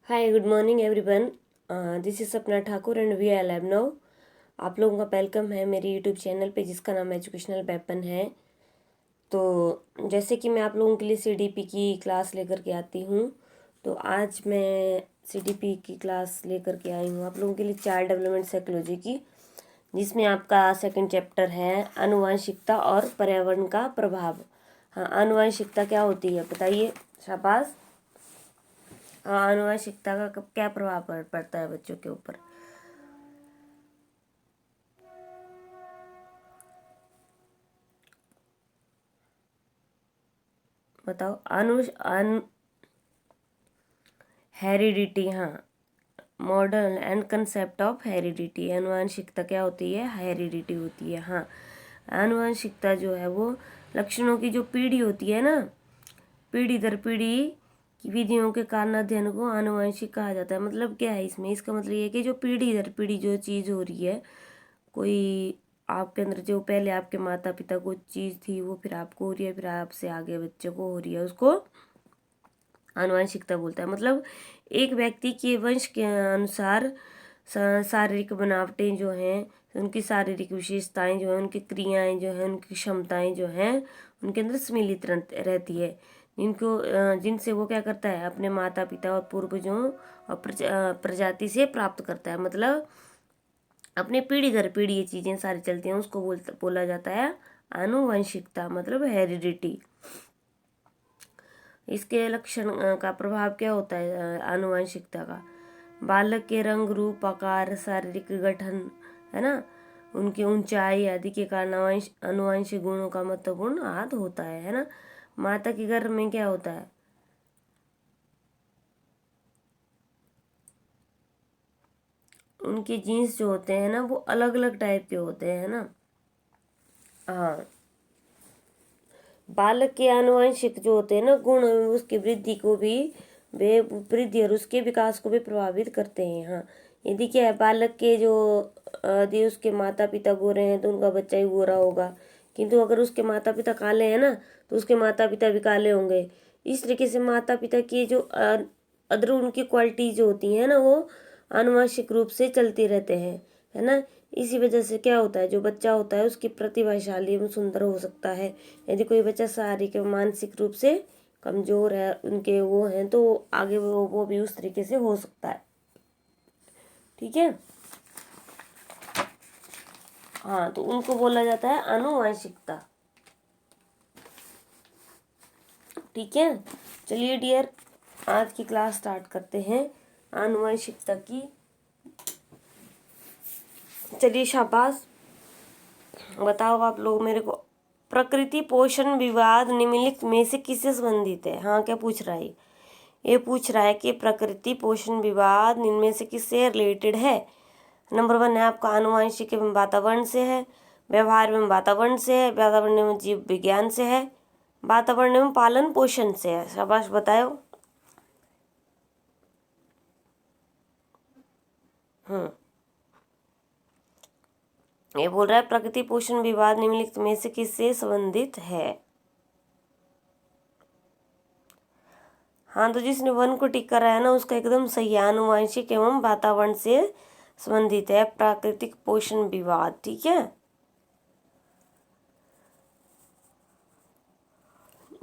Hi good morning everyone. This is Sapna Thakur and we are live now. आप लोगों का welcome है मेरे यूट्यूब चैनल पे जिसका नाम एजुकेशनल वेपन है। तो जैसे कि मैं आप लोगों के लिए सीडीपी की क्लास लेकर के आती हूँ, तो आज मैं सीडीपी की क्लास लेकर के आई हूँ आप लोगों के लिए चाइल्ड डेवलपमेंट साइकोलॉजी की, जिसमें आपका सेकंड चैप्टर है आनुवंशिकता और पर्यावरण का प्रभाव। हाँ, आनुवंशिकता क्या होती है बताइए, शाबाश। हाँ, आनुवंशिकता का क्या प्रभाव पड़ता है बच्चों के ऊपर। बताओ। हेरिडिटी, हाँ, modern and concept of heredity. आनुवंशिकता क्या होती है? हेरिडिटी होती है। हाँ, आनुवंशिकता जो है वो लक्षणों की जो पीढ़ी होती है ना, पीढ़ी दर पीढ़ी की विधियों के कारण अध्ययन को आनुवंशिक कहा जाता है। मतलब क्या है इसमें? इसका मतलब ये है कि जो पीढ़ी दर पीढ़ी जो चीज़ हो रही है, कोई आपके अंदर जो पहले आपके माता पिता को चीज़ थी वो फिर आपको हो रही है, फिर आपसे आगे बच्चे को हो रही है, उसको आनुवंशिकता बोलता है। मतलब एक व्यक्ति के वंश के अनुसार शारीरिक बनावटें जो हैं, उनकी शारीरिक विशेषताएं जो हैं, उनकी क्रियाएं जो हैं, उनकी क्षमताएं जो हैं, उनके अंदर सम्मिलित रहती है, जिनसे वो क्या करता है, अपने माता पिता और पूर्वजों और प्रजाति से प्राप्त करता है। मतलब अपने पीढ़ी दर पीढ़ी ये चीज़ें सारी चलती हैं, उसको बोला जाता है आनुवंशिकता, मतलब हेरिडिटी। इसके लक्षण का प्रभाव क्या होता है आनुवंशिकता का? बालक के रंग, रूप, आकार, शारीरिक गठन, है ना, उनकी ऊंचाई आदि के कारण आनुवंशिक गुणों का महत्वपूर्ण हाथ होता है ना। माता के गर्भ में क्या होता है? उनके जीन्स जो होते हैं ना वो अलग अलग टाइप के होते हैं ना। हाँ, बालक के आनुवंशिक जो होते हैं ना गुण, उसकी वृद्धि को भी वे वृद्धि और उसके विकास को भी प्रभावित करते हैं। हाँ, यदि क्या है, बालक के जो यदि उसके माता पिता गोरे हैं तो उनका बच्चा ही गोरा होगा, किंतु अगर उसके माता पिता काले हैं ना तो उसके माता पिता भी काले होंगे। इस तरीके से माता पिता की जो अदर उनकी क्वालिटी जो होती है ना वो आनुवंशिक रूप से चलती रहते हैं, है ना। इसी वजह से क्या होता है, जो बच्चा होता है उसकी प्रतिभाशाली एवं सुंदर हो सकता है। यदि कोई बच्चा शारीरिक एवं मानसिक रूप से कमजोर है, उनके वो हैं, तो आगे वो भी उस तरीके से हो सकता है। ठीक है। हाँ, तो उनको बोला जाता है आनुवंशिकता। ठीक है, चलिए डियर, आज की क्लास स्टार्ट करते हैं आनुवंशिकता की। चलिए शाबाश, बताओ आप लोग मेरे को। प्रकृति पोषण विवाद निम्नलिखित में से किससे संबंधित है? हाँ, क्या पूछ रहा है ये पूछ रहा है कि प्रकृति पोषण विवाद निम्न में से किससे रिलेटेड है। नंबर 1 है आपका आनुवंशिक एवं वातावरण से है, व्यवहार एवं वातावरण से है, वातावरण एवं जीव विज्ञान से है, वातावरण एवं पालन पोषण से है। शाबाश, बताओ। ये बोल रहा है प्रकृति पोषण विवाद निम्नलिखित में से किससे संबंधित है। हाँ, तो जिसने 1 को टिक करा है ना उसका एकदम सही है, आनुवंशिक एवं वातावरण से संबंधित है प्राकृतिक पोषण विवाद। ठीक है,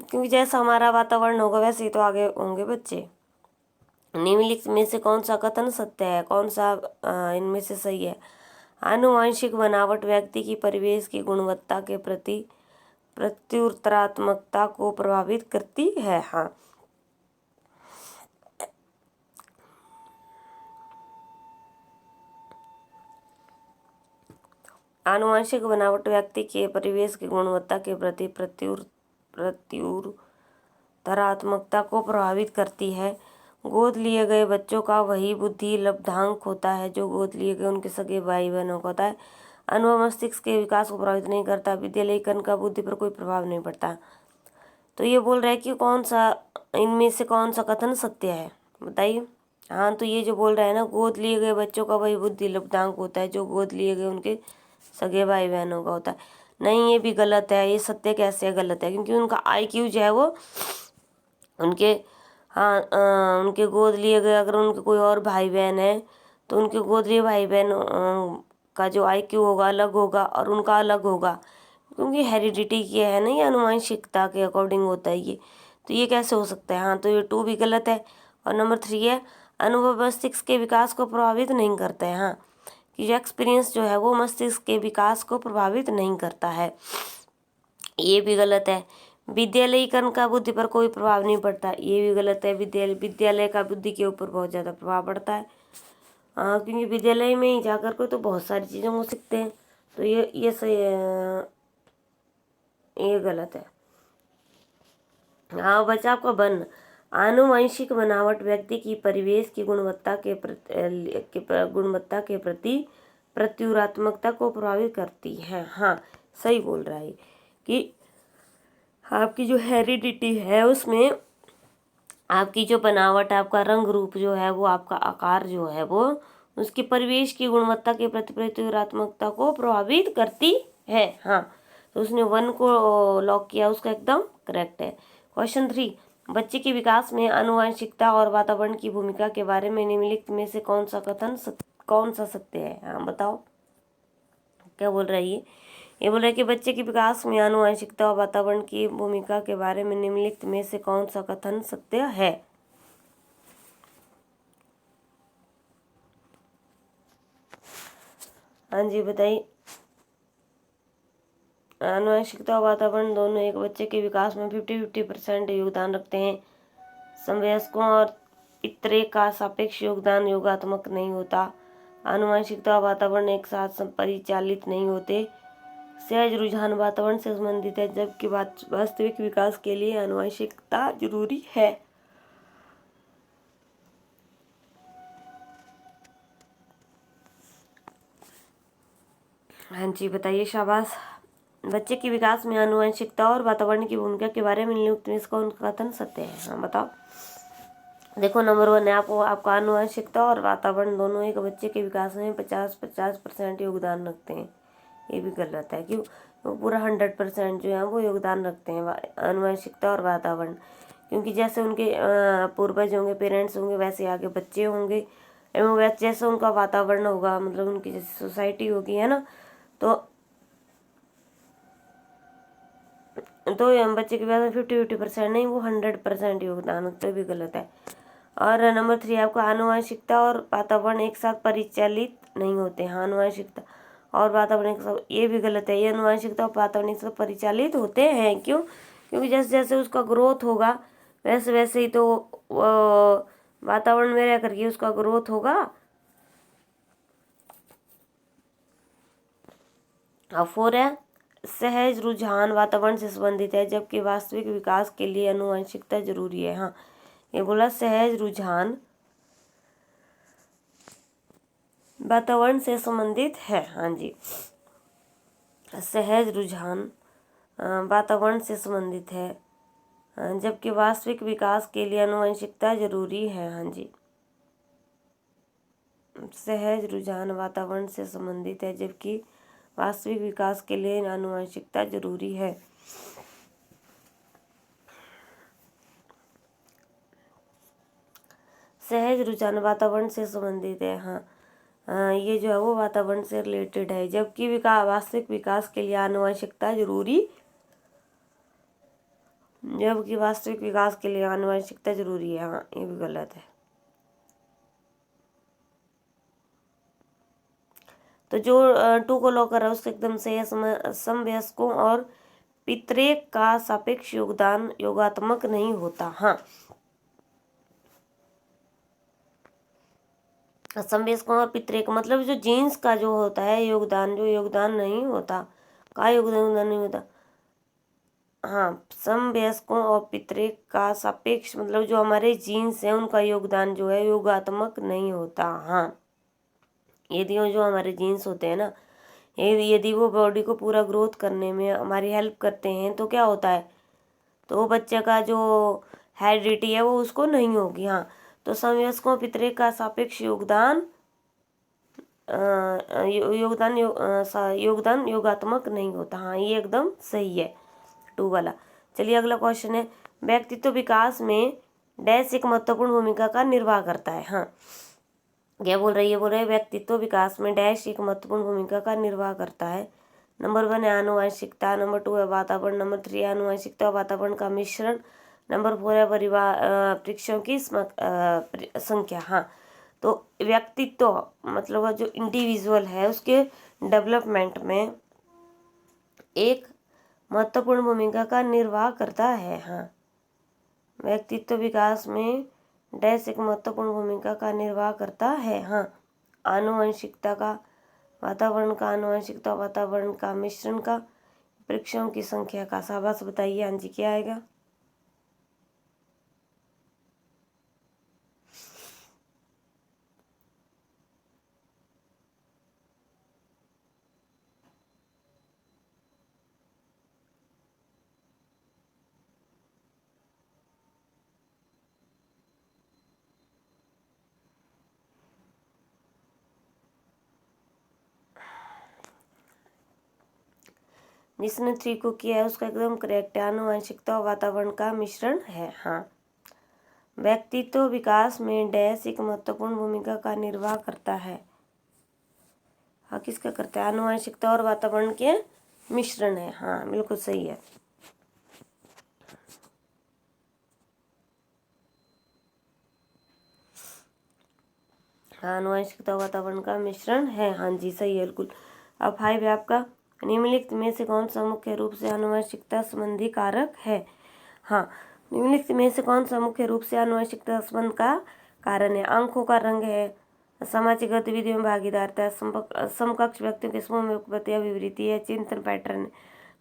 क्योंकि जैसा हमारा वातावरण होगा वैसे ही तो आगे होंगे बच्चे। निम्नलिखित में से कौन सा कथन सत्य है, कौन सा इनमें से सही है? आनुवंशिक बनावट व्यक्ति की परिवेश की गुणवत्ता के प्रति प्रत्युत्तरात्मकता को प्रभावित करती है। हाँ, आनुवंशिक बनावट व्यक्ति के परिवेश की गुणवत्ता के प्रति प्रत्युत्तरात्मकता को प्रभावित करती है। गोद लिए गए बच्चों का वही बुद्धि लब्धांक होता है जो गोद लिए गए उनके सगे भाई बहनों का होता है। अनुभव मस्तिष्क के विकास को प्रभावित नहीं करता, विद्यालयीकरण का बुद्धि पर कोई प्रभाव नहीं पड़ता। तो ये बोल रहा है कि कौन सा इनमें से कौन सा कथन सत्य है, बताइए। हाँ, तो ये जो बोल रहा है ना, गोद लिए गए बच्चों का वही बुद्धि लब्धांक होता है जो गोद लिए गए उनके सगे भाई बहनों का होता है। नहीं, ये भी गलत है। ये सत्य कैसे गलत है? क्योंकि उनका IQ जो है वो उनके हाँ उनके गोद लिए गए, अगर उनके कोई और भाई बहन है तो उनके गोद लिए भाई बहन का जो IQ होगा अलग होगा और उनका अलग होगा, क्योंकि हेरिडिटी की है ना, ये आनुवंशिकता के अकॉर्डिंग होता है ये। तो ये कैसे हो सकता है? हाँ, तो ये 2 भी गलत है। और नंबर 3 है, अनुभव मस्तिष्क के विकास को प्रभावित नहीं करता है। हाँ, कि जो एक्सपीरियंस जो है वो मस्तिष्क के विकास को प्रभावित नहीं करता है, ये भी गलत है। विद्यालयीकरण का बुद्धि पर कोई प्रभाव नहीं पड़ता, ये भी गलत है। विद्यालय का बुद्धि के ऊपर बहुत ज़्यादा प्रभाव पड़ता है, क्योंकि विद्यालय में ही जाकर के तो बहुत सारी चीज़ों को सीखते हैं। तो ये सही ये गलत है। हाँ, बचा आपका वन, आनुवंशिक बनावट व्यक्ति की परिवेश की गुणवत्ता के प्रति प्रत्युरात्मकता को प्रभावित करती है। हाँ, सही बोल रहा है कि आपकी जो हेरिडिटी है उसमें आपकी जो बनावट, आपका रंग रूप जो है वो, आपका आकार जो है वो उसके परिवेश की गुणवत्ता के प्रति प्रत्युरात्मकता को प्रभावित करती है। हाँ, तो उसने 1 को लॉक किया, उसका एकदम करेक्ट है। क्वेश्चन 3, बच्चे के विकास में आनुवंशिकता और वातावरण की भूमिका के बारे में निम्नलिखित में से कौन सा सत्य है? हाँ बताओ, क्या बोल रहा है ये बोल रहा है कि बच्चे के विकास में आनुवंशिकता और वातावरण की भूमिका के बारे में निम्नलिखित में से कौन सा कथन सत्य है? हाँ जी बताइए। आनुवंशिकता और वातावरण दोनों एक बच्चे के विकास में 50-50% योगदान रखते हैं। समवयस्कों और पितरे का सापेक्ष योगदान योगात्मक नहीं होता। आनुवंशिकता और वातावरण एक साथ परिचालित नहीं होते। सहज रुझान वातावरण से संबंधित है, जबकि वास्तविक विकास के लिए आनुवंशिकता जरूरी है। हाँ जी बताइए, शाबाश। बच्चे के विकास में आनुवंशिकता और वातावरण की भूमिका के बारे में निम्नलिखित में से कौन कथन सत्य है? हाँ बताओ। देखो, नंबर 1 है आपका आनुवंशिकता और वातावरण दोनों एक बच्चे के विकास में 50% योगदान रखते हैं, ये भी गलत है। क्यों? वो पूरा 100% जो है वो योगदान रखते हैं आनुवंशिकता और वातावरण, क्योंकि जैसे उनके पूर्वज होंगे, पेरेंट्स होंगे, वैसे आगे बच्चे होंगे एवं वैसे जैसे उनका वातावरण होगा, मतलब उनकी जैसी सोसाइटी होगी, है ना। तो बच्चे के बाद 50-50% नहीं, वो 100% योगदान, तो भी गलत है। और नंबर 3 आपको आनुवंशिकता और वातावरण एक साथ परिचालित नहीं होते हैं। आनुवंशिकता और वातावरण एक साथ, ये भी गलत है। ये आनुवंशिकता और वातावरण एक साथ परिचालित होते हैं। क्यों? क्योंकि जैसे जैसे उसका ग्रोथ होगा वैसे वैसे ही तो वातावरण में रह करके उसका ग्रोथ होगा। और 4 है, सहज रुझान वातावरण से संबंधित है, जबकि वास्तविक विकास के लिए आनुवंशिकता जरूरी है। हाँ, ये बोला सहज रुझान वातावरण से संबंधित है। हाँ जी, सहज रुझान वातावरण से संबंधित है, जबकि वास्तविक विकास के लिए आनुवंशिकता जरूरी है। हाँ जी, सहज रुझान वातावरण से संबंधित है, जबकि वास्तविक विकास के लिए आनुवंशिकता जरूरी है। सहज रुझान वातावरण से संबंधित है। हाँ, ये जो है वो वातावरण से रिलेटेड है, जबकि वास्तविक विकास के लिए आनुवंशिकता जरूरी, जबकि वास्तविक विकास के लिए आनुवंशिकता जरूरी है। हाँ, ये भी गलत है। तो जो 2 को लॉक कर रहा है उससे एकदम सही है। समवयस्कों और पितरेक का सापेक्ष योगदान योगात्मक नहीं होता। हाँ, समवयस्कों और पितरेक मतलब जो जीन्स का जो होता है योगदान, जो योगदान नहीं होता, का योगदान नहीं होता। हाँ, समवयस्कों और पितरेक का सापेक्ष मतलब जो हमारे जीन्स हैं उनका योगदान जो है योगात्मक नहीं होता। हाँ, यदि वो जो हमारे जीन्स होते हैं ना, यदि वो बॉडी को पूरा ग्रोथ करने में हमारी हेल्प करते हैं तो क्या होता है, तो वो बच्चे का जो हेरिडिटी है वो उसको नहीं होगी। हाँ, तो समवयस्कों पितरेक का सापेक्ष योगदान योगदान योगात्मक नहीं होता। हाँ, ये एकदम सही है 2 वाला। चलिए अगला क्वेश्चन है, व्यक्तित्व विकास में डैश एक महत्वपूर्ण भूमिका का निर्वाह करता है। हाँ, क्या बोल रही है? बोल रहे हैं व्यक्तित्व विकास में डैश एक महत्वपूर्ण भूमिका का निर्वाह करता है। नंबर 1 है आनुवंशिकता, नंबर 2 है वातावरण, नंबर 3 है आनुवंशिकता और वातावरण का मिश्रण, नंबर 4 है परिवार वृक्षों की संख्या। हाँ, तो व्यक्तित्व मतलब जो इंडिविजुअल है उसके डेवलपमेंट में एक महत्वपूर्ण भूमिका का निर्वाह करता है। हाँ, व्यक्तित्व विकास में डैश एक महत्वपूर्ण भूमिका का निर्वाह करता है। हाँ, आनुवंशिकता का, वातावरण का, आनुवंशिकता वातावरण का मिश्रण का, वृक्षों की संख्या का। शाबाश, बताइए हाँ जी क्या आएगा? जिसने 3 को किया है उसका एकदम करेक्ट है। आनुवंशिकता और वातावरण का मिश्रण है। हाँ, व्यक्तित्व विकास में डैश एक महत्वपूर्ण भूमिका का निर्वाह करता है। हाँ, किसका करता है? आनुवंशिकता और वातावरण के मिश्रण है। हाँ, बिल्कुल सही है। हाँ, आनुवंशिकता वातावरण का मिश्रण है। हाँ जी, सही है बिल्कुल। अब 5 है आपका, निम्नलिखित में से कौन सा मुख्य रूप से आनुवंशिकता संबंधी कारक है? हाँ, निम्नलिखित में से कौन सा मुख्य रूप से आनुवंशिकता संबंध का कारण है? आंखों का रंग है, सामाजिक गतिविधियों में भागीदारिता, समकक्ष व्यक्तियों के समूह में उपपत्ति या विवृति है, चिंतन पैटर्न।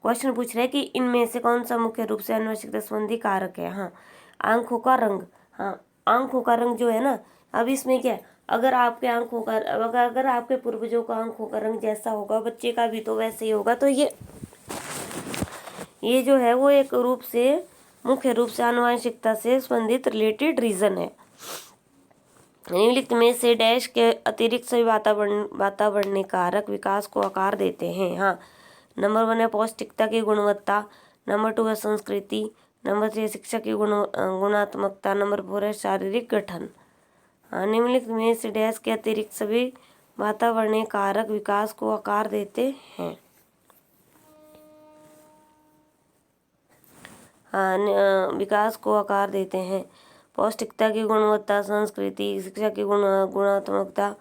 क्वेश्चन पूछ रहे हैं कि इनमें से कौन सा मुख्य रूप से आनुवंशिकता संबंधी कारक है? हाँ, आंखों का रंग। हाँ, आंखों का रंग जो है ना, अब इसमें क्या है, अगर आपके आंखों का, अगर आपके पूर्वजों का आंखों का रंग जैसा होगा बच्चे का भी तो वैसे ही होगा, तो ये जो है वो एक रूप से मुख्य रूप से आनुवंशिकता से संबंधित रिलेटेड रीजन है। निम्नलिखित में से डैश के अतिरिक्त सभी वातावरणीय कारक विकास को आकार देते हैं। हाँ, नंबर 1 है पौष्टिकता की गुणवत्ता, नंबर 2 है संस्कृति, नंबर 3 शिक्षा की गुणात्मकता, नंबर 4 है शारीरिक गठन। हाँ, निम्नलिखित में से डैश के अतिरिक्त सभी वातावरणीय कारक विकास को आकार देते हैं। हाँ, विकास को आकार देते हैं। पौष्टिकता की गुणवत्ता, संस्कृति, शिक्षा की गुणात्मकता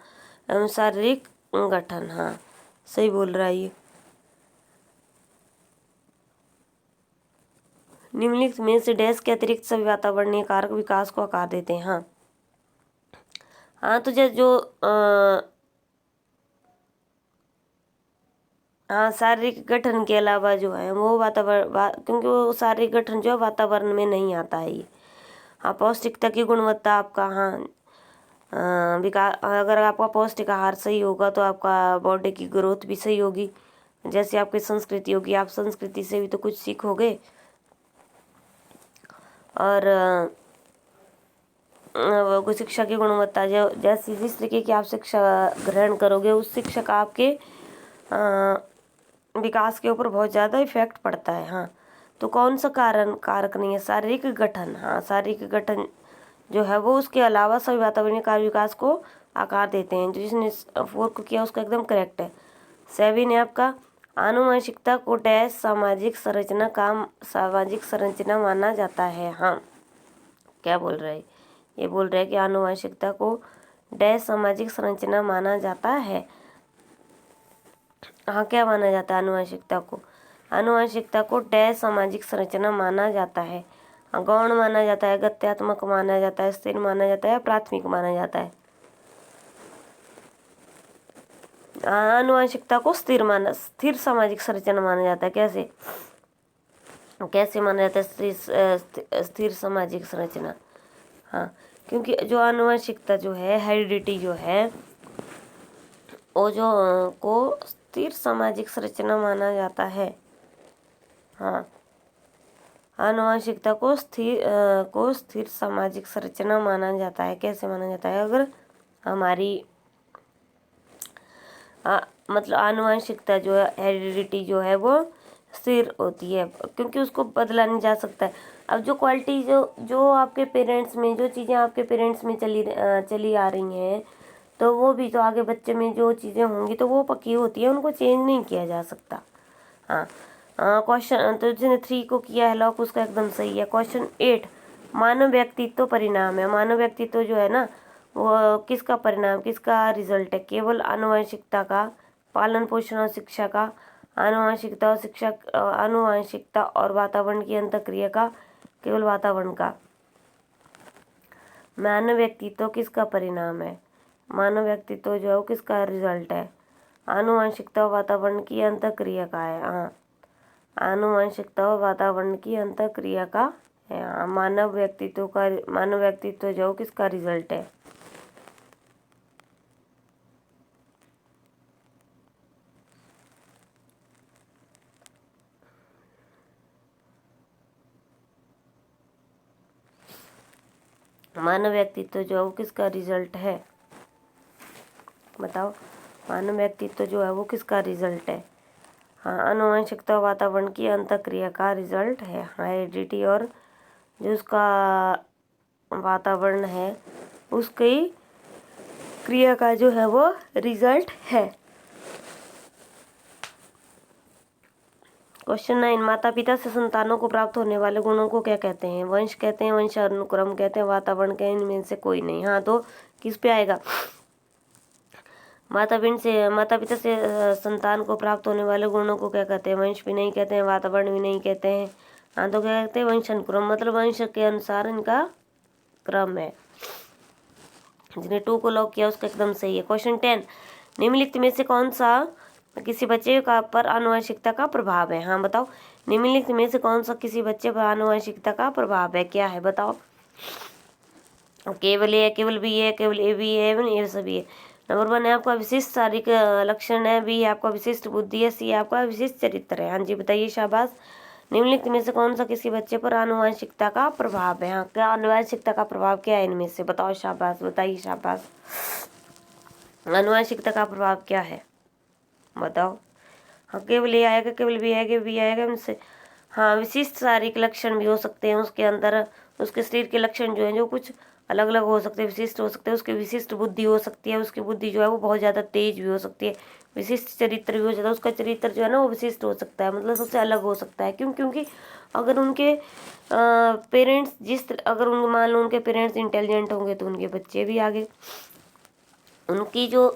एवं शारीरिक गठन। हाँ, सही बोल रहा है ये। निम्नलिखित में से डैश के अतिरिक्त सभी वातावरणीय कारक विकास को आकार देते हैं। हाँ, हाँ तो जो हाँ, शारीरिक गठन के अलावा जो है वो क्योंकि वो शारीरिक गठन जो है वातावरण में नहीं आता है ये। हाँ, पौष्टिकता की गुणवत्ता आपका, हाँ विकास, अगर आपका पौष्टिक आहार सही होगा तो आपका बॉडी की ग्रोथ भी सही होगी। जैसे आपकी संस्कृति होगी, आप संस्कृति से भी तो कुछ सीखोगे। और शिक्षा की गुणवत्ता, जो जैसी जिस तरीके की आप शिक्षा ग्रहण करोगे उस शिक्षा का आपके विकास के ऊपर बहुत ज़्यादा इफेक्ट पड़ता है। हाँ, तो कौन सा कारक नहीं है? शारीरिक गठन। हाँ, शारीरिक गठन जो है वो उसके अलावा सभी वातावरणीय कार्य विकास को आकार देते हैं। जो जिसने 4 को किया उसका एकदम करेक्ट है। 7 है आपका, आनुवंशिकता को डैश सामाजिक संरचना माना जाता है। हाँ, क्या बोल रहे हैं? ये बोल रहे हैं कि आनुवंशिकता को डैश सामाजिक संरचना माना जाता है। हाँ, क्या माना जाता है आनुवंशिकता को? आनुवंशिकता को डैश सामाजिक संरचना माना जाता है। गौण माना जाता है, गत्यात्मक माना जाता है, स्थिर माना जाता है, प्राथमिक माना जाता है। आनुवंशिकता को स्थिर सामाजिक संरचना माना जाता है। कैसे कैसे माना जाता है स्थिर सामाजिक संरचना? हाँ, क्योंकि जो आनुवंशिकता जो है, हेरिडिटी जो है, वो जो को स्थिर सामाजिक संरचना माना जाता है। हाँ, आनुवंशिकता को स्थिर सामाजिक संरचना माना जाता है। कैसे माना जाता है? अगर हमारी मतलब आनुवंशिकता जो है, हेरिडिटी जो है वो स्थिर होती है, क्योंकि उसको बदला नहीं जा सकता है। अब जो क्वालिटी जो जो आपके पेरेंट्स में जो चीज़ें आपके पेरेंट्स में चली आ रही हैं, तो वो भी तो आगे बच्चे में जो चीज़ें होंगी तो वो पक्की होती है, उनको चेंज नहीं किया जा सकता। हाँ, क्वेश्चन तो जिसने 3 को किया है लॉक, उसका एकदम सही है। क्वेश्चन 8, मानव व्यक्तित्व परिणाम है। मानव व्यक्तित्व जो है ना, वो किसका परिणाम, किसका रिजल्ट है? केवल आनुवंशिकता का, पालन पोषण और शिक्षा का, आनुवंशिकता और शिक्षा, आनुवंशिकता और वातावरण की अंतःक्रिया का, केवल वातावरण का। मानव व्यक्तित्व किसका परिणाम है? मानव व्यक्तित्व जो है वो किसका रिजल्ट है? आनुवंशिकता और वातावरण की अंतःक्रिया का है। हाँ, आनुवंशिकता और वातावरण की अंतःक्रिया का है। हाँ, मानव व्यक्तित्व जो किसका रिजल्ट है? मानव व्यक्तित्व जो है वो किसका रिजल्ट है? बताओ, मानव व्यक्तित्व जो है वो किसका रिजल्ट है? हाँ, आनुवंशिकता वातावरण की अंतःक्रिया का रिजल्ट है। हेरिडिटी और जो उसका वातावरण है उसकी क्रिया का जो है वो रिजल्ट है। क्वेश्चन 9, माता पिता से संतानों को प्राप्त होने वाले गुणों को क्या कहते हैं? वंश कहते हैं, वंशानुक्रम कहते हैं, वातावरण कहते हैं, इनमें से कोई नहीं। हाँ, तो किस पे आएगा? माता पिता से संतान को प्राप्त होने वाले गुणों को क्या कहते हैं? वंश भी नहीं कहते हैं, वातावरण भी नहीं कहते हैं। हाँ, तो क्या कहते हैं? वंशानुक्रम, मतलब वंश के अनुसार इनका क्रम है। जिसने 2 को लॉक किया उसका एकदम सही है। क्वेश्चन 10, निम्नलिखित में से कौन सा किसी बच्चे का पर आनुवंशिकता का प्रभाव है? हाँ, बताओ, निम्नलिखित में से कौन सा किसी बच्चे पर आनुवंशिकता का प्रभाव है? क्या है बताओ? केवल ए, केवल बी है, केवल ए बी है, ये सभी है। नंबर 1 है आपका विशिष्ट शारीरिक लक्षण है, बी है आपका विशिष्ट बुद्धि है, सी है आपका विशिष्ट चरित्र है। हाँ जी, बताइए, शाबाश। निम्नलिखित में से कौन सा किसी बच्चे पर आनुवंशिकता का प्रभाव है? हाँ, क्या आनुवंशिकता का प्रभाव क्या है इनमें से? बताओ, शाबाश, बताइए, शाबाश। आनुवंशिकता का प्रभाव क्या है? बताओ। हाँ, केवल ए आएगा, केवल बी आएगा, बी आएगा उनसे। हाँ, विशिष्ट शारीरिक लक्षण भी हो सकते हैं उसके अंदर, उसके शरीर के लक्षण जो है जो कुछ अलग अलग हो सकते हैं, विशिष्ट हो सकते हैं। उसकी विशिष्ट बुद्धि हो सकती है, उसकी बुद्धि जो है वो बहुत ज़्यादा तेज भी हो सकती है। विशिष्ट चरित्र भी हो जाता है, उसका चरित्र जो है ना वो विशिष्ट हो सकता है, मतलब सबसे अलग हो सकता है। क्योंकि अगर उनके पेरेंट्स अगर उन मान लो उनके पेरेंट्स इंटेलिजेंट होंगे तो उनके बच्चे भी आगे उनकी जो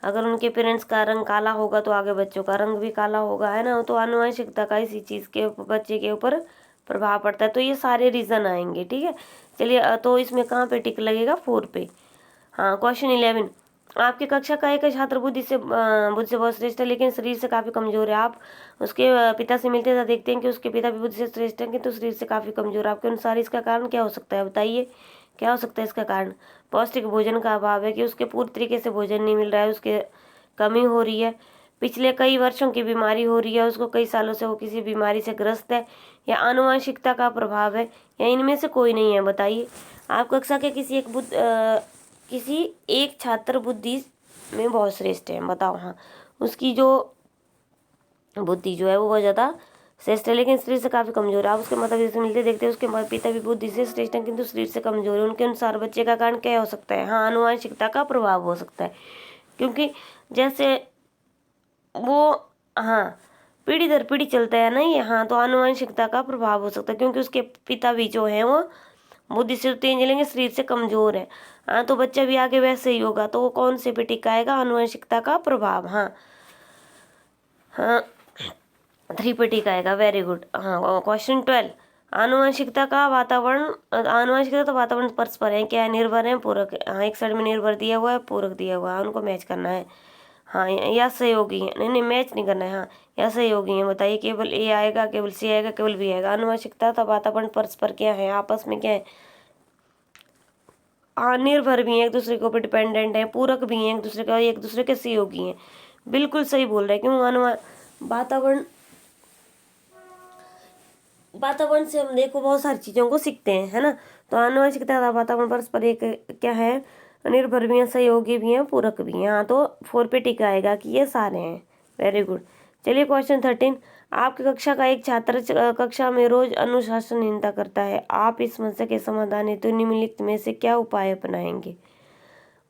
अगर उनके पेरेंट्स का रंग काला होगा तो आगे बच्चों का रंग भी काला होगा, है ना। तो आनुवंशिकता का इसी चीज़ के बच्चे के ऊपर प्रभाव पड़ता है। तो ये सारे रीज़न आएंगे, ठीक है। चलिए, तो इसमें कहाँ पे टिक लगेगा? 4 पे। हाँ, क्वेश्चन 11, आपकी कक्षा का एक छात्र बुद्धि से बहुत श्रेष्ठ है लेकिन शरीर से काफ़ी कमज़ोर है। आप उसके पिता से मिलते हैं, देखते हैं कि उसके पिता भी बुद्धि से श्रेष्ठ हैं किंतु शरीर से काफ़ी कमज़ोर है। आपके अनुसार इसका कारण क्या हो सकता है? बताइए, क्या हो सकता है इसका कारण? पौष्टिक भोजन का अभाव है, कि उसके पूर्ण तरीके से भोजन नहीं मिल रहा है, उसके कमी हो रही है, पिछले कई वर्षों की बीमारी हो रही है, उसको कई सालों से वो किसी बीमारी से ग्रस्त है, या आनुवंशिकता का प्रभाव है, या इनमें से कोई नहीं है? बताइए। आप कक्षा के किसी एक छात्र बुद्धि में बहुत श्रेष्ठ है, बताओ। हाँ, उसकी जो बुद्धि जो है वो बहुत ज़्यादा श्रेष्ठ है लेकिन शरीर से काफ़ी कमज़ोर है। आप उसके माता पिता से मिलते देखते हैं, उसके माता पिता भी बुद्धि से श्रेष्ठ हैं किंतु शरीर से कमज़ोर है। उनके अनुसार बच्चे का कारण क्या हो सकता है? हाँ, आनुवंशिकता का प्रभाव हो सकता है, क्योंकि जैसे वो, हाँ, पीढ़ी दर पीढ़ी चलता है ना ये। हाँ, तो आनुवंशिकता का प्रभाव हो सकता है क्योंकि उसके पिता भी जो हैं वो बुद्धि से तेज लेंगे, शरीर से कमज़ोर है। हाँ, तो बच्चा भी आगे वैसे ही होगा। तो वो कौन से पे टिक आएगा? आनुवंशिकता का प्रभाव। हाँ हाँ, 3 पे टिक आएगा, वेरी गुड। हाँ, क्वेश्चन 12, आनुवंशिकता तो वातावरण परस्पर है, क्या है? निर्भर है, पूरक है। हाँ, एक साइड में निर्भर दिया हुआ है, पूरक दिया हुआ है, उनको मैच करना है। हाँ, या सहयोगी है, नहीं मैच नहीं करना है। हाँ, या सहयोगी है। बताइए, केवल ए आएगा, केवल सी आएगा, केवल बी आएगा? आनुवंशिकता तो वातावरण परस्पर क्या है? आपस में क्या है? हाँ, निर्भर भी हैं, एक दूसरे के ऊपर डिपेंडेंट है, पूरक भी हैं, एक दूसरे के सहयोगी हैं। बिल्कुल सही बोल रहे हैं। क्यों? वातावरण वातावरण से हम देखो बहुत सारी चीज़ों को सीखते हैं, है ना। तो आनुवंशिकता वातावरण परस्पर एक क्या है? निर्भर भी हैं, सहयोगी भी हैं, पूरक भी हैं। हाँ, तो 4 पे टिक आएगा कि ये सारे हैं। Very good. चलिए, क्वेश्चन 13, आपकी कक्षा का एक छात्र कक्षा में रोज अनुशासनहीनता करता है। आप इस समस्या के समाधान हेतु निम्नलिखित में से क्या उपाय अपनाएंगे?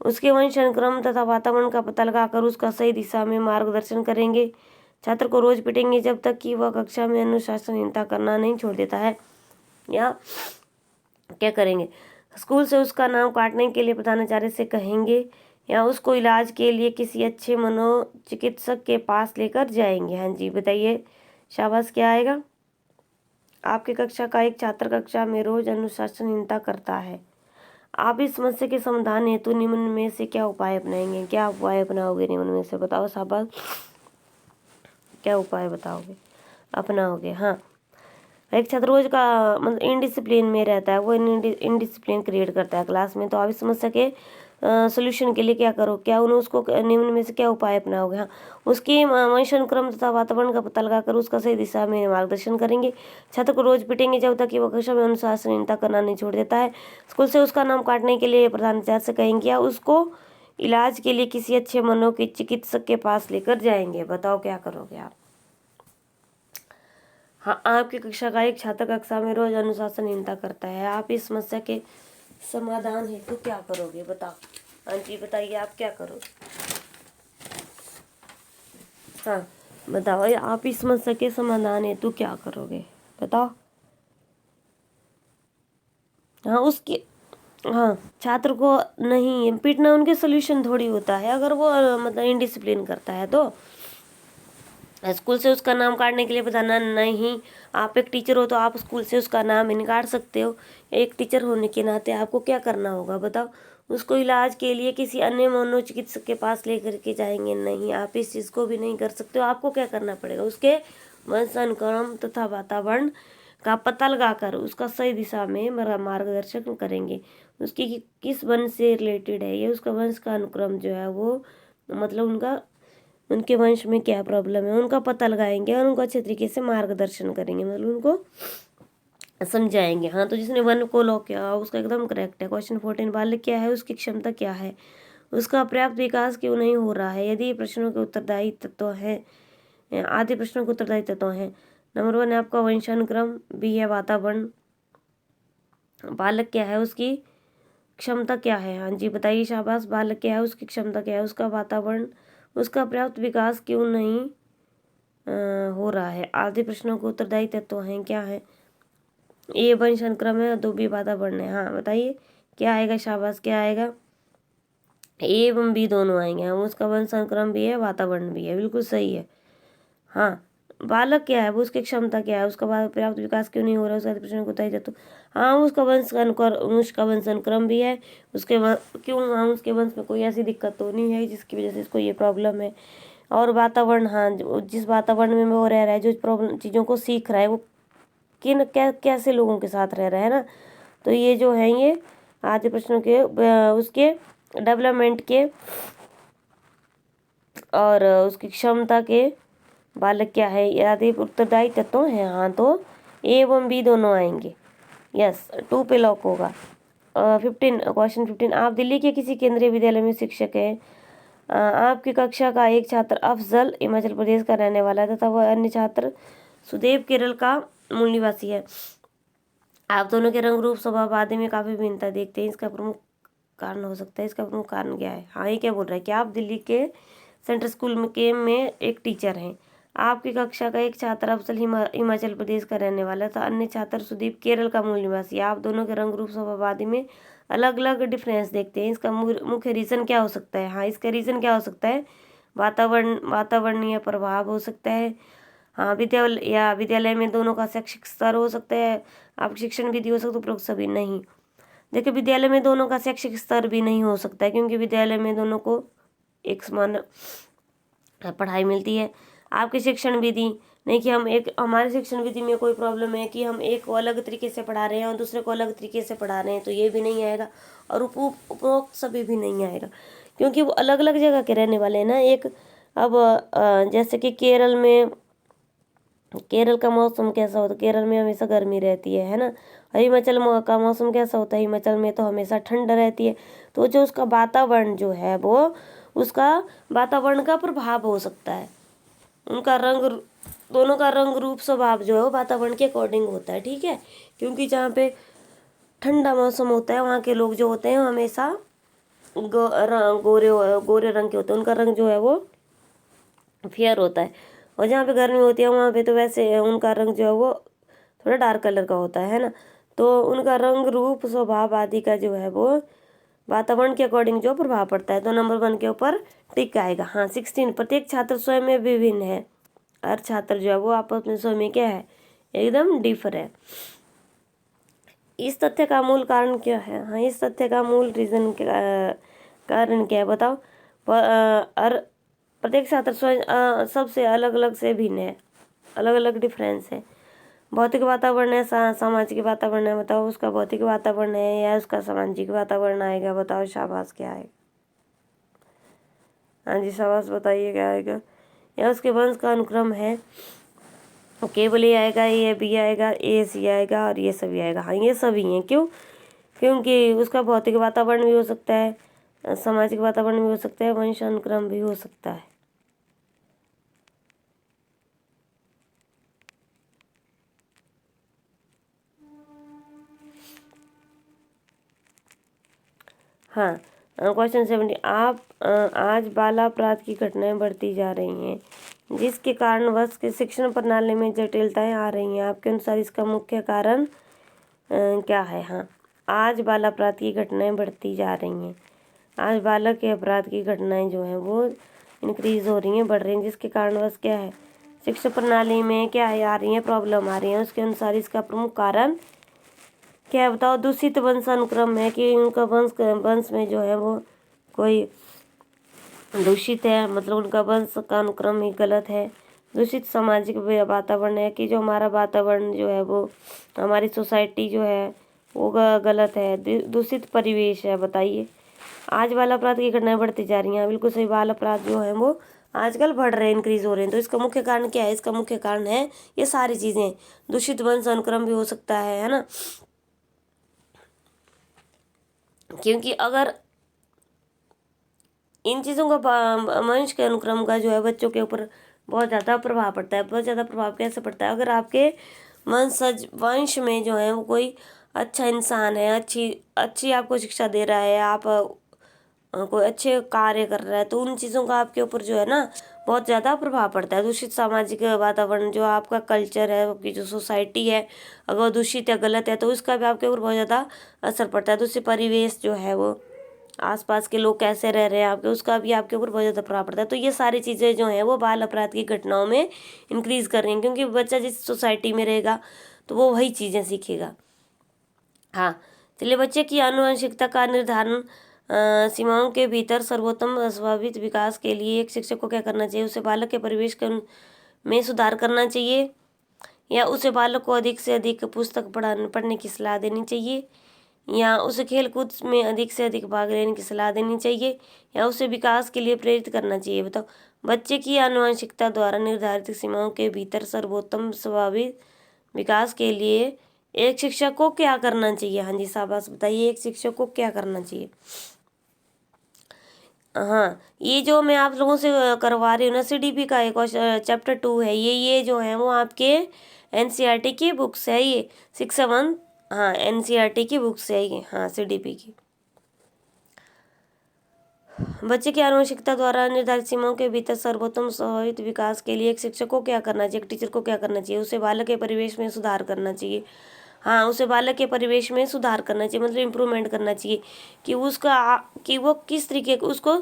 उसके वंशानुक्रम तथा वातावरण का पता लगाकर उसका सही दिशा में मार्गदर्शन करेंगे। छात्र को रोज पिटेंगे जब तक कि वह कक्षा में अनुशासनहीनता करना नहीं छोड़ देता है। या क्या करेंगे? स्कूल से उसका नाम काटने के लिए प्रधानाचार्य से कहेंगे, या उसको इलाज के लिए किसी अच्छे मनोचिकित्सक के पास लेकर जाएंगे। हाँ जी बताइए शाबाश, क्या आएगा? आपकी कक्षा का एक छात्र कक्षा में रोज अनुशासनहीनता करता है। आप इस समस्या के समाधान हेतु निम्न में से क्या उपाय अपनाएंगे? क्या उपाय अपनाओगे निम्न में से? बताओ शाबाश, क्या उपाय बताओगे अपनाओगे? हाँ, एक छात्र रोज का मतलब इनडिसिप्लिन में रहता है, वो इनडिसिप्लिन क्रिएट करता है क्लास में, तो आप इस समस्या के सोल्यूशन के लिए क्या करो? क्या उसको निम्न में से क्या उपाय अपनाओगे? हाँ, उसकी वंशानुक्रम तथा वातावरण का पता लगाकर उसका सही दिशा में मार्गदर्शन करेंगे। छात्र को रोज पिटेंगे जब तक कि वह कक्षा में अनुशासनहीनता करना नहीं छोड़ देता है। स्कूल से उसका नाम काटने के लिए प्रधानाचार्य से कहेंगे, या उसको इलाज के लिए किसी अच्छे मनोचिकित्सक के पास लेकर जाएंगे। बताओ क्या करोगे आप? हाँ, आपकी कक्षा का एक छात्र कक्षा में रोज अनुशासनहीनता करता है। आप इस समस्या के समाधान हेतु क्या करोगे? बताओ। हाँ जी बताइए, आप क्या करोगे? हाँ बताओ, आप इस समस्या के समाधान हेतु क्या करोगे? बताओ। हाँ उसकी हाँ, छात्र को नहीं पीटना उनके सोल्यूशन थोड़ी होता है, अगर वो मतलब इनडिसिप्लिन करता है तो। स्कूल से उसका नाम काटने के लिए बताना नहीं। आप एक टीचर हो तो आप स्कूल से उसका नाम ही निकाल सकते हो। एक टीचर होने के नाते आपको क्या करना होगा? बताओ। उसको इलाज के लिए किसी अन्य मनोचिकित्सक के पास लेकर के जाएंगे नहीं, आप इस चीज़ को भी नहीं कर सकते हो। आपको क्या करना पड़ेगा? उसके वंशानुक्रम तथा वातावरण का पता लगाकर उसका सही दिशा में मार्गदर्शन करेंगे। उसकी किस वंश से रिलेटेड है ये, उसका वंश का अनुक्रम जो है वो मतलब उनके वंश में क्या प्रॉब्लम है उनका पता लगाएंगे और उनको अच्छे तरीके से मार्गदर्शन करेंगे, मतलब उनको समझाएंगे। हाँ, तो जिसने वन को लॉक किया उसका एकदम करेक्ट है। क्वेश्चन 14, बालक क्या है, उसकी क्षमता क्या है, उसका पर्याप्त विकास क्यों नहीं हो रहा है? यदि प्रश्नों के उत्तरदायी तत्व हैं, आधे प्रश्नों के उत्तरदायी तत्व हैं। नंबर 1 है आपका वंशानुक्रम, बी है वातावरण, बालक क्या है, उसकी क्षमता क्या है? हाँ जी बताइए शाबाश, बालक क्या है, उसकी क्षमता क्या है, उसका वातावरण, उसका पर्याप्त विकास क्यों नहीं हो रहा है। आधे प्रश्नों को उत्तरदायी तत्व हैं, क्या है? ए वंशानुक्रम है, 2 बी वातावरण है। हाँ बताइए क्या आएगा शाबाश, क्या आएगा? ए एवं बी दोनों आएंगे। हम उसका वंशानुक्रम भी है, वातावरण भी है, बिल्कुल सही है। हाँ, बालक क्या है, वो उसकी क्षमता क्या है, उसका पर्याप्त विकास क्यों नहीं हो रहा है, उसका प्रश्न को उत्तर देते। हाँ, उसका वंशानुक्रम भी है, क्यों? हाँ, उसके वंश में कोई ऐसी दिक्कत तो नहीं है जिसकी वजह से इसको ये प्रॉब्लम है। और वातावरण, हाँ, जिस वातावरण में वो रह रहा है, जो प्रॉब्लम चीज़ों को सीख रहा है, वो कैसे लोगों के साथ रह रहा है ना, तो ये जो है ये आधे प्रश्नों के उसके डेवलपमेंट के और उसकी क्षमता के बालक क्या है, आधे उत्तरदायी तत्व हैं। हाँ, तो ए एवं बी दोनों आएंगे। यस, 2 पे लॉक होगा। 15, क्वेश्चन 15, आप दिल्ली के किसी केंद्रीय विद्यालय में शिक्षक हैं। आपकी कक्षा का एक छात्र अफजल हिमाचल प्रदेश का रहने वाला है तथा वह अन्य छात्र सुदेव केरल का मूल निवासी है। आप दोनों के रंग, रूप, स्वभाव आदि में काफ़ी भिन्नता देखते हैं, इसका प्रमुख कारण हो सकता है, इसका प्रमुख कारण क्या है? हाँ, ये क्या बोल रहा है कि आप दिल्ली के सेंट्रल स्कूल में एक टीचर हैं। आपकी कक्षा का एक छात्र अफजल हिमाचल प्रदेश का रहने वाला था, अन्य छात्र सुदीप केरल का मूल निवासी। आप दोनों के रंग, रूप, स्वभाव आदि में अलग अलग डिफरेंस देखते हैं, इसका मुख्य रीज़न क्या हो सकता है? हाँ, इसका रीज़न क्या हो सकता है? वातावरणीय प्रभाव हो सकता है। हाँ, विद्यालय में दोनों का शैक्षिक स्तर हो सकता है, आप शिक्षण विधि हो सकता है, उपरोक्त सभी नहीं। देखिए, विद्यालय में दोनों का शैक्षिक स्तर भी नहीं हो सकता है, क्योंकि विद्यालय में दोनों को एक समान पढ़ाई मिलती है। आपकी शिक्षण विधि नहीं कि हमारे शिक्षण विधि में कोई प्रॉब्लम है कि हम एक को अलग तरीके से पढ़ा रहे हैं और दूसरे को अलग तरीके से पढ़ा रहे हैं, तो ये भी नहीं आएगा और उपरोक्त सभी भी नहीं आएगा, क्योंकि वो अलग अलग जगह के रहने वाले हैं ना। अब जैसे कि केरल का मौसम कैसा होता है? केरल में हमेशा गर्मी रहती है ना। हिमाचल का मौसम कैसा होता है? हिमाचल में तो हमेशा ठंड रहती है। तो जो उसका वातावरण जो है वो उसका वातावरण का प्रभाव हो सकता है। उनका रंग, दोनों का रंग रूप स्वभाव जो है वो वातावरण के अकॉर्डिंग होता है, ठीक है। क्योंकि जहाँ पे ठंडा मौसम होता है वहाँ के लोग जो होते हैं वो हमेशा गोरे रंग के होते हैं, उनका रंग जो है वो फेयर होता है। और जहाँ पे गर्मी होती है वहाँ पे तो वैसे उनका रंग जो है वो थोड़ा डार्क कलर का होता है ना। तो उनका रंग रूप स्वभाव आदि का जो है वो वातावरण के अकॉर्डिंग जो प्रभाव पड़ता है। तो नंबर 1 के ऊपर टिक आएगा। हाँ 16, प्रत्येक छात्र स्वयं में विभिन्न है। हर छात्र जो है वो आपस में स्वयं में क्या है, एकदम डिफर है। इस तथ्य का मूल कारण क्या है? हाँ इस तथ्य का मूल कारण क्या है बताओ। प्रत्येक छात्र स्वयं सबसे अलग अलग से भिन्न है, अलग अलग डिफरेंस है। भौतिक वातावरण है, सामाजिक वातावरण है, बताओ उसका भौतिक वातावरण है या उसका सामाजिक वातावरण आएगा, बताओ शाबाश क्या आएगा। हाँ जी शाबाश, बताइए क्या आएगा। या उसके वंश का अनुक्रम है, केवल ए आएगा, ए बी आएगा, ए सी आएगा और ये सभी आएगा। हाँ ये सभी हैं, क्यों? क्योंकि उसका भौतिक वातावरण भी हो सकता है, सामाजिक वातावरण भी हो सकता है, वंश अनुक्रम भी हो सकता है। हाँ क्वेश्चन 70, आज बाल अपराध की घटनाएं बढ़ती जा रही हैं जिसके कारणवश के शिक्षण प्रणाली में जटिलताएं आ रही हैं। आपके अनुसार इसका मुख्य कारण क्या है? हाँ आज बाल अपराध की घटनाएं बढ़ती जा रही हैं, आज बालक के अपराध की घटनाएं जो हैं वो इंक्रीज हो रही हैं, बढ़ रही हैं, जिसके कारणवश क्या है, शिक्षा प्रणाली में क्या है आ रही है, प्रॉब्लम आ रही है। उसके अनुसार इसका प्रमुख कारण क्या है बताओ? दूषित वंशानुक्रम है कि उनका वंश में जो है वो कोई दूषित है, मतलब उनका वंश का अनुक्रम ही गलत है। दूषित सामाजिक वातावरण है कि जो हमारा वातावरण जो है वो, हमारी सोसाइटी जो है वो गलत है। दूषित परिवेश है, बताइए। आज बाल अपराध की घटनाएं बढ़ती जा रही हैं, बिल्कुल सही। बाल अपराध जो है वो आजकल बढ़ रहे हैं, इंक्रीज हो रहे हैं। तो इसका मुख्य कारण क्या है? इसका मुख्य कारण है ये सारी चीज़ें। दूषित वंश अनुक्रम भी हो सकता है ना, क्योंकि अगर इन चीज़ों का मनुष्य के अनुक्रम का जो है बच्चों के ऊपर बहुत ज़्यादा प्रभाव पड़ता है। बहुत ज़्यादा प्रभाव कैसे पड़ता है? अगर आपके वंश में जो है वो कोई अच्छा इंसान है, अच्छी अच्छी आपको शिक्षा दे रहा है, आप कोई अच्छे कार्य कर रहा है, तो उन चीज़ों का आपके ऊपर जो है ना बहुत ज़्यादा प्रभाव पड़ता है। दूषित सामाजिक वातावरण, जो आपका कल्चर है, आपकी जो सोसाइटी है, अगर वो दूषित या गलत है तो उसका भी आपके ऊपर बहुत ज़्यादा असर पड़ता है। दूसरी परिवेश जो है वो, आसपास के लोग कैसे रह रहे हैं आपके, उसका भी आपके ऊपर बहुत ज़्यादा प्रभाव पड़ता है। तो ये सारी चीज़ें जो हैं वो बाल अपराध की घटनाओं में इंक्रीज कर रही हैं, क्योंकि बच्चा जिस सोसाइटी में रहेगा तो वो वही चीज़ें सीखेगा। हाँ चलिए, बच्चे की आनुवंशिकता का निर्धारण सीमाओं के भीतर सर्वोत्तम स्वाभाविक विकास के लिए एक शिक्षक को क्या करना चाहिए? उसे बालक के परिवेश में सुधार करना चाहिए, या उसे बालक को अधिक से अधिक पुस्तक पढ़ने की सलाह देनी चाहिए, या उसे खेलकूद में अधिक से अधिक भाग लेने की सलाह देनी चाहिए, या उसे विकास के लिए प्रेरित करना चाहिए? बताओ। बच्चे की आनुवंशिकता द्वारा निर्धारित सीमाओं के भीतर सर्वोत्तम स्वाभाविक विकास के लिए एक शिक्षक को क्या करना चाहिए? हाँ जी शाबाश, बताइए एक शिक्षक को क्या करना चाहिए? हाँ ये जो मैं आप लोगों से करवा रही हूँ ना, CDP का एक चैप्टर 2 है ये जो है वो आपके NCERT की बुक्स है, ये 6-7 हाँ NCERT की बुक्स है ये, हाँ CDP की। बच्चे की आनुवंशिकता द्वारा निर्धारित सीमाओं के भीतर सर्वोत्तम स्वाभाविक विकास के लिए एक शिक्षक को क्या करना चाहिए, एक टीचर को क्या करना चाहिए? उसे बालक के परिवेश में सुधार करना चाहिए। हाँ उसे बालक के परिवेश में सुधार करना चाहिए, मतलब इम्प्रूवमेंट करना चाहिए कि कि वो किस तरीके उसको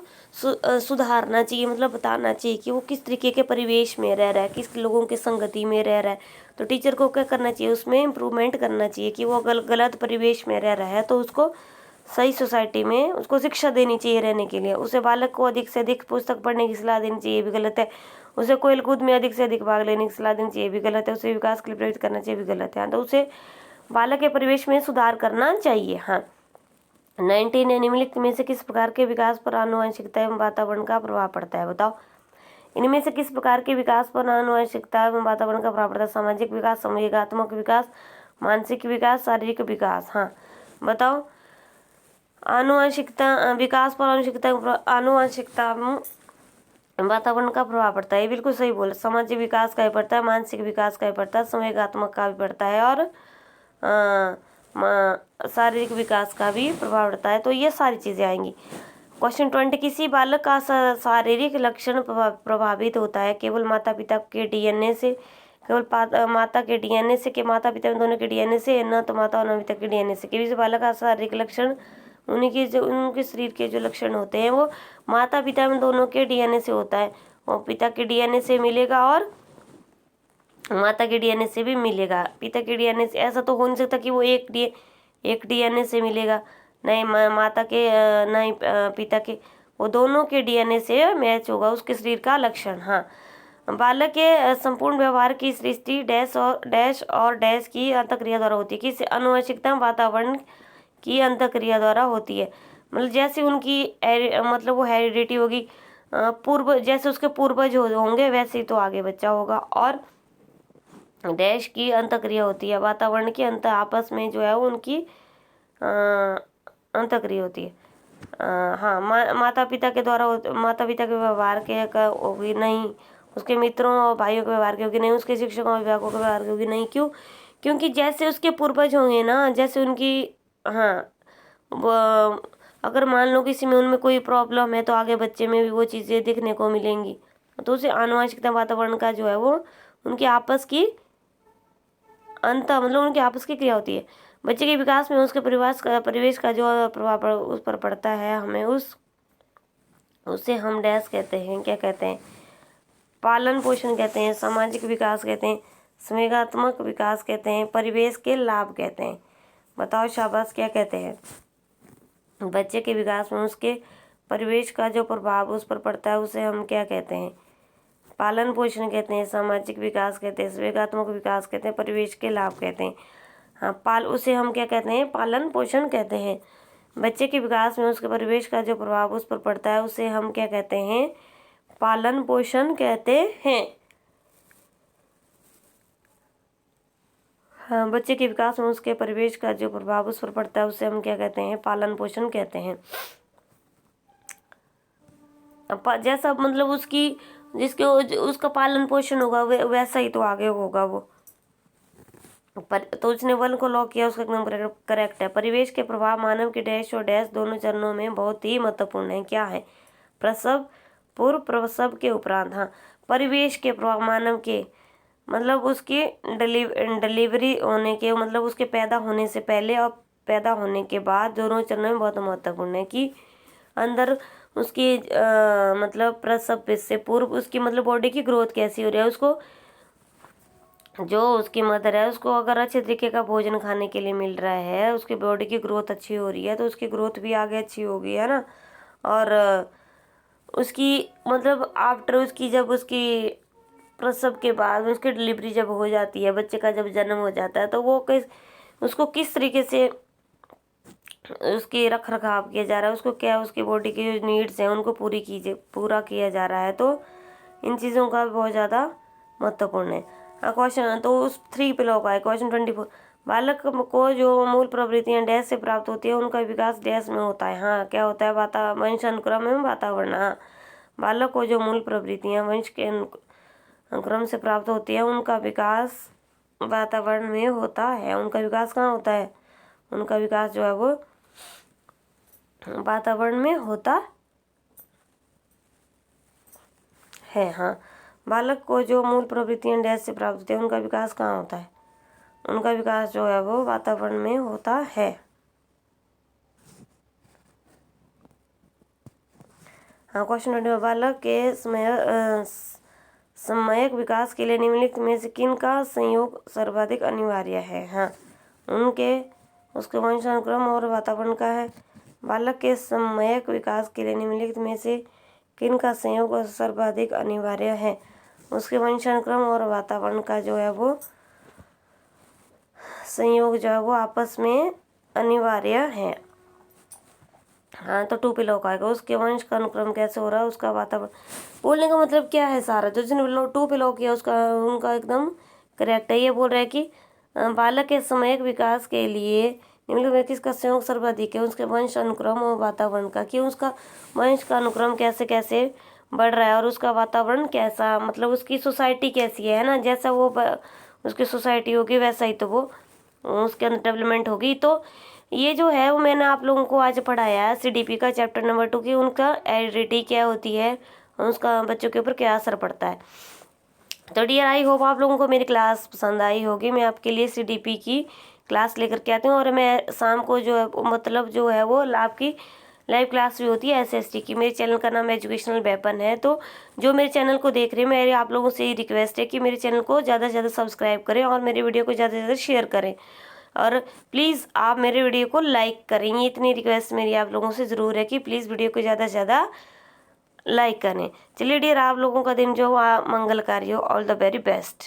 सुधारना चाहिए, मतलब बताना चाहिए कि वो किस तरीके के परिवेश में रह रहा है, किस लोगों के संगति में रह रहा है। तो टीचर को क्या करना चाहिए? उसमें इम्प्रूवमेंट करना चाहिए कि वो गलत परिवेश में रह रहा है तो उसको सही सोसाइटी में उसको शिक्षा देनी चाहिए रहने के लिए। उसे बालक को अधिक से अधिक पुस्तक पढ़ने की सलाह देनी चाहिए, भी गलत है। उसे खेल कूद में अधिक से अधिक भाग लेने की सलाह देनी चाहिए, भी गलत है। उसे विकास के लिए प्रेरित करना चाहिए, भी गलत है। तो उसे बालक के परिवेश में सुधार करना चाहिए। हाँ 19 निम्नलिखित में से किस प्रकार के विकास पर आनुवंशिकता एवं वातावरण का प्रभाव पड़ता है? बताओ। इनमें से किस प्रकार के विकास पर आनुवंशिकता एवं वातावरण का प्रभाव पड़ता है? सामाजिक विकास, संवेगात्मक विकास, मानसिक विकास, शारीरिक विकास। हाँ बताओ। आनुवंशिकता विकास पर आनुवंशिकता वातावरण का प्रभाव पड़ता है, ये बिल्कुल सही बोला। सामाजिक विकास का भी पड़ता है, मानसिक विकास का भी पड़ता है, संवेगात्मक का भी पड़ता है और शारीरिक विकास का भी प्रभाव पड़ता है। तो ये सारी चीज़ें आएंगी। क्वेश्चन 20, किसी बालक का शारीरिक लक्षण प्रभावित होता है केवल माता पिता के डीएनए से, केवल माता के डीएनए से, कि माता पिता में दोनों के डीएनए से, न तो माता और न पिता के डीएनए से। किसी बालक का शारीरिक लक्षण उनके शरीर के जो लक्षण होते हैं वो माता पिता में दोनों के डीएनए से होता है। वो पिता के डीएनए से मिलेगा और माता के डीएनए से भी मिलेगा। पिता के डीएनए से ऐसा तो हो नहीं सकता कि वो एक डीएनए से मिलेगा, नहीं माता के नहीं पिता के, वो दोनों के डीएनए से मैच होगा उसके शरीर का लक्षण। हाँ, बालक के संपूर्ण व्यवहार की सृष्टि डैश और डैश की अंतःक्रिया द्वारा होती है। किस आनुवंशिकता वातावरण की अंतःक्रिया द्वारा होती है। मतलब जैसे उनकी मतलब वो हेरिडिटी होगी, पूर्व जैसे उसके पूर्वज होंगे वैसे ही तो आगे बच्चा होगा। और डैश की अंतःक्रिया होती है, वातावरण की आपस में जो है वो उनकी अंतःक्रिया होती है। हाँ, माता पिता के द्वारा माता पिता के व्यवहार के होगी नहीं, उसके मित्रों और भाइयों के व्यवहार की होगी नहीं, उसके शिक्षकों और अभिभावकों के व्यवहार की होगी नहीं। क्यों? क्योंकि जैसे उसके पूर्वज होंगे ना, जैसे उनकी, हाँ, वो अगर मान लो किसी में उनमें कोई प्रॉब्लम है तो आगे बच्चे में भी वो चीज़ें देखने को मिलेंगी। तो उसे आनुवंशिकता वातावरण का जो है वो उनकी आपस की मतलब उनकी आपस की क्रिया होती है। बच्चे के विकास में उसके परिवेश का जो प्रभाव उस पर पड़ता है, हमें उसे हम डैश कहते हैं, क्या कहते हैं, पालन पोषण कहते हैं, सामाजिक विकास कहते हैं, संवेगात्मक विकास कहते हैं, परिवेश के लाभ कहते हैं। बताओ शाबाश, क्या कहते हैं? बच्चे के विकास में उसके परिवेश का जो प्रभाव उस पर पड़ता है उसे हम क्या कहते हैं? पालन पोषण कहते हैं, सामाजिक विकास कहते हैं, संवेगात्मक विकास कहते हैं, परिवेश के लाभ कहते हैं। हाँ, उसे हम क्या कहते हैं? पालन पोषण कहते हैं। बच्चे के विकास में उसके परिवेश का जो प्रभाव उस पर पड़ता है उसे हम क्या कहते हैं? पालन पोषण कहते हैं। हाँ, बच्चे के विकास में उसके परिवेश का जो प्रभाव उस पर पड़ता है उसे हम क्या कहते हैं? पालन पोषण कहते हैं। जैसा मतलब जिसके उसका पालन पोषण होगा वैसा ही तो आगे होगा वो। तो उसने वन को लॉक किया, उसका एकदम करेक्ट है। परिवेश के प्रभाव मानव के डैश और डैश दोनों चरणों में बहुत ही महत्वपूर्ण है। क्या है? प्रसव, पूर्व प्रसव के उपरांत। हाँ, परिवेश के प्रभाव मानव के मतलब उसकी डिलीवरी होने के, मतलब उसके पैदा होने से पहले और पैदा होने के बाद दोनों चरणों में बहुत महत्वपूर्ण है। कि अंदर उसकी मतलब प्रसव से पूर्व उसकी मतलब बॉडी की ग्रोथ कैसी हो रही है, उसको जो उसकी मदर है उसको अगर अच्छे तरीके का भोजन खाने के लिए मिल रहा है, उसकी बॉडी की ग्रोथ अच्छी हो रही है तो उसकी ग्रोथ भी आगे अच्छी होगी, है ना। और उसकी मतलब आफ्टर उसकी जब उसकी प्रसव के बाद उसकी डिलीवरी जब हो जाती है, बच्चे का जब जन्म हो जाता है, तो वो उसको किस तरीके से उसकी रख रखाव किया जा रहा है, उसको क्या उसकी बॉडी की जो नीड्स हैं उनको पूरा किया जा रहा है। तो इन चीज़ों का बहुत ज़्यादा महत्वपूर्ण है। क्वेश्चन तो उस 3 पे लॉक आए। क्वेश्चन 24, बालक को जो मूल प्रवृत्तियाँ डैश से प्राप्त होती है उनका विकास डैश में होता है। हाँ, क्या होता है? वंशानुक्रम एवं वातावरण। हाँ, बालक को जो मूल प्रवृत्तियाँ वंश के अनुक्रम से प्राप्त होती है उनका विकास वातावरण में होता है। उनका विकास कहाँ होता है? उनका विकास जो है वो वातावरण में होता है। हाँ, बालक को जो मूल प्रवृत्तियाँ डैश से प्राप्त होती है उनका विकास कहाँ होता है? उनका विकास जो है वो वातावरण में होता है। हाँ, क्वेश्चन 20, बालक के समयक विकास के लिए निम्नलिखित में से किन का संयोग सर्वाधिक अनिवार्य है? हाँ, उसके वंशानुक्रम और वातावरण का है। बालक के समयक विकास के लिए निम्नलिखित में से किन का संयोग सर्वाधिक अनिवार्य है? उसके वंशानुक्रम और वातावरण का जो है वो संयोग जो है वो आपस में अनिवार्य है। हाँ, तो 2 पे लॉक आएगा। उसके वंश का अनुक्रम कैसे हो रहा है, उसका वातावरण। बोलने का मतलब क्या है? सारा जो जिसने 2 पे लॉक किया उनका एकदम करेक्ट है। ये बोल रहा है कि बालक के सामयिक विकास के लिए निम्नलिखित में किसका संयोग सर्वाधिक है? उसके वंश अनुक्रम और वातावरण का। कि उसका वंश का अनुक्रम कैसे कैसे बढ़ रहा है और उसका वातावरण कैसा, मतलब उसकी सोसाइटी कैसी है ना, जैसा वो उसकी सोसाइटी होगी वैसा ही तो वो उसके अंदर डेवलपमेंट होगी। तो ये जो है वो मैंने आप लोगों को आज पढ़ाया है CDP का चैप्टर नंबर 2 की उनका हेरिडिटी क्या होती है और उसका बच्चों के ऊपर क्या असर पड़ता है। तो डियर आई होप आप लोगों को मेरी क्लास पसंद आई होगी। मैं आपके लिए CDP की क्लास लेकर के आती हूँ और मैं शाम को जो है मतलब जो है वो आपकी लाइव क्लास भी होती है SST की। मेरे चैनल का नाम एजुकेशनल वेपन है। तो जो मेरे चैनल को देख रहे हैं, मेरे आप लोगों से ये रिक्वेस्ट है कि मेरे चैनल को ज़्यादा से ज़्यादा सब्सक्राइब करें और मेरे वीडियो को ज़्यादा से ज़्यादा शेयर करें और प्लीज़ आप मेरे वीडियो को लाइक करें। ये इतनी रिक्वेस्ट मेरी आप लोगों से ज़रूर है कि प्लीज़ वीडियो को ज़्यादा से ज़्यादा लाइक करें। चलिए डियर, आप लोगों का दिन जो मंगलकारी हो। All the very best.